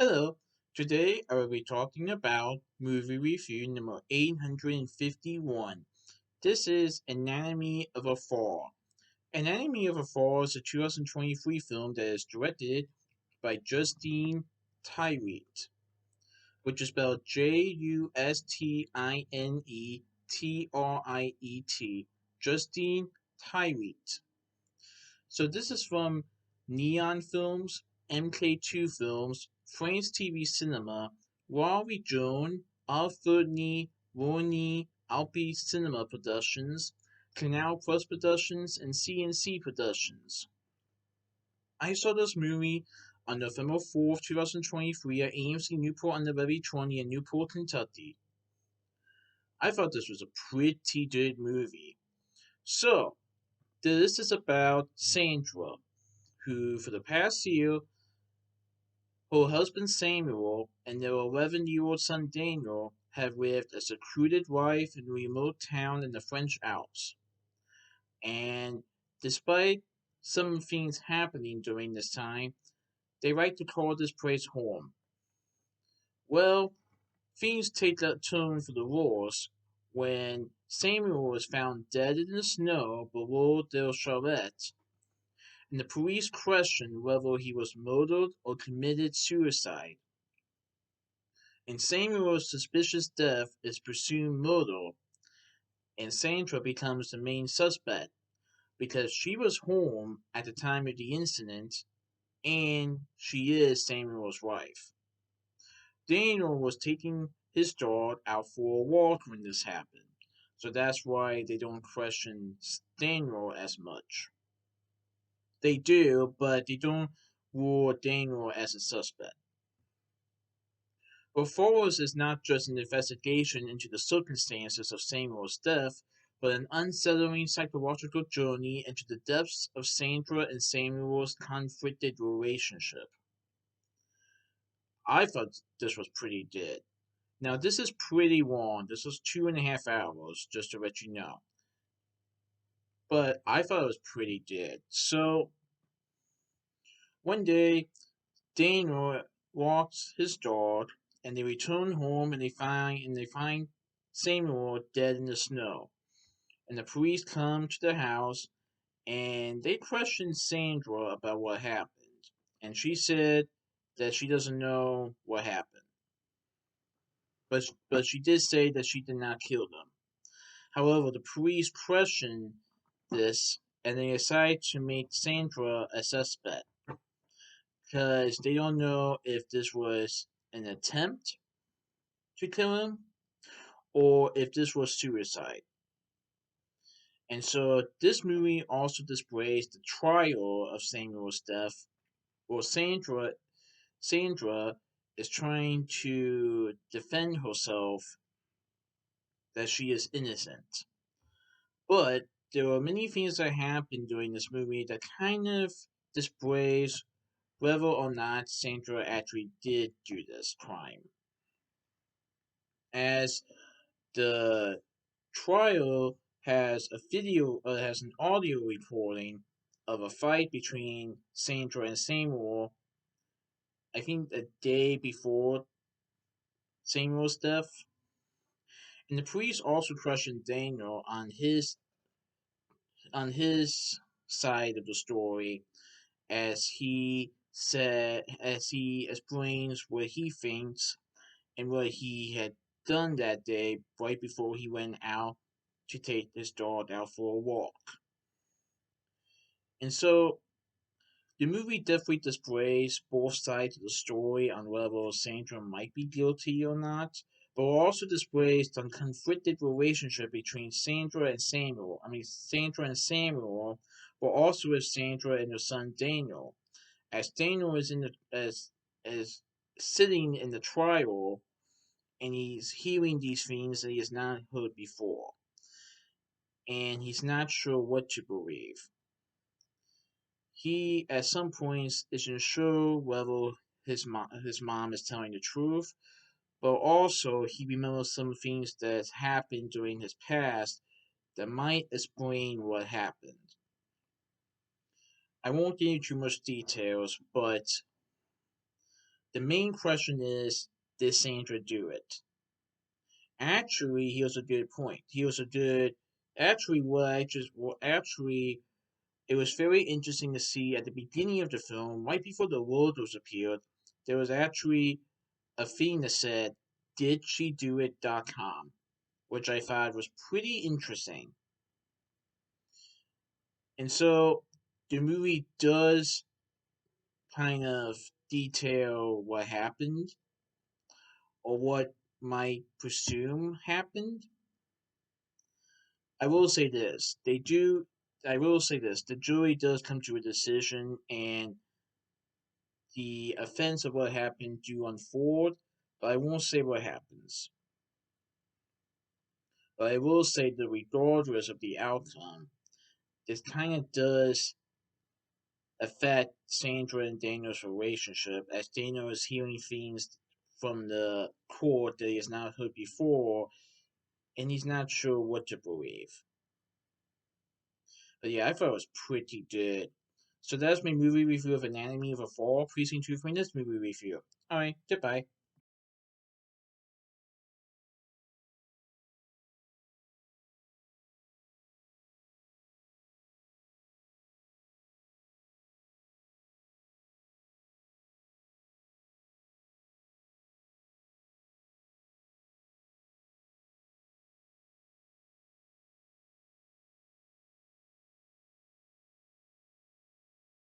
Hello, today I will be talking about movie review number 851. This is Anatomy of a Fall. Anatomy of a Fall is a 2023 film that is directed by Justine Triet, which is spelled Justinetriet. Justine Triet. So this is from Neon Films, MK2 Films, France TV Cinema, Auvergne-Rhone-Alpes Cinema Productions, Canal Plus Productions, and CNC Productions. I saw this movie on November 4th, 2023 at AMC Newport on the Levee 20 in Newport, Kentucky. I thought this was a pretty good movie. So, this is about Sandra, who for the past year her husband Samuel and their 11-year-old son Daniel have lived a secluded life in a remote town in the French Alps. And despite some things happening during this time, they like to call this place home. Well, things take a turn for the worse when Samuel is found dead in the snow below their chalet, and the police question whether he was murdered or committed suicide. And Samuel's suspicious death is presumed murder, and Sandra becomes the main suspect because she was home at the time of the incident and she is Samuel's wife. Daniel was taking his dog out for a walk when this happened, so that's why they don't question Daniel as much. They do, but they don't rule Daniel as a suspect. What follows is not just an investigation into the circumstances of Samuel's death, but an unsettling psychological journey into the depths of Sandra and Samuel's conflicted relationship. I thought this was pretty good. Now, this is pretty long. This was 2.5 hours, just to let you know. But I thought it was pretty good. So, one day, Daniel walks his dog, and they return home and they find Samuel dead in the snow. And the police come to the house and they question Sandra about what happened. And she said that she doesn't know what happened. But she did say that she did not kill them. However, the police question this and they decide to make Sandra a suspect because they don't know if this was an attempt to kill him or if this was suicide. And so this movie also displays the trial of Samuel's death, where Sandra is trying to defend herself that she is innocent. But there are many things that happen during this movie that kind of displays whether or not Sandra actually did do this crime. As the trial has an audio recording of a fight between Sandra and Samuel. I think a day before Samuel's death, and the police also questioned Daniel on his side of the story, as he explains what he thinks and what he had done that day right before he went out to take his dog out for a walk. And so the movie definitely displays both sides of the story on whether Sandra might be guilty or not, but also displays the conflicted relationship between Sandra and Samuel. Sandra and Samuel, but also with Sandra and her son Daniel. As Daniel is as sitting in the trial and he's hearing these things that he has not heard before, and he's not sure what to believe. He at some points isn't sure whether his mom is telling the truth, but also he remembers some things that happened during his past that might explain what happened. I won't get into too much details, but The main question is, did Sandra do it? Actually, here's a good point. Here's a good. Actually, it was very interesting to see at the beginning of the film, right before the logos appeared, there was actually a thing that said, "Did she do it?" which I thought was pretty interesting. And so the movie does kind of detail what happened or what might presume happened. I will say this. I will say this. The jury does come to a decision, and the offense of what happened do unfold, but I won't say what happens. But I will say that regardless of the outcome, it kind of does affect Sandra and Daniel's relationship, as Daniel is hearing things from the court that he has not heard before, and he's not sure what to believe. But yeah, I thought it was pretty good. So that's my movie review of Anatomy of a Fall, Precinct 2 for this movie review. Alright, goodbye.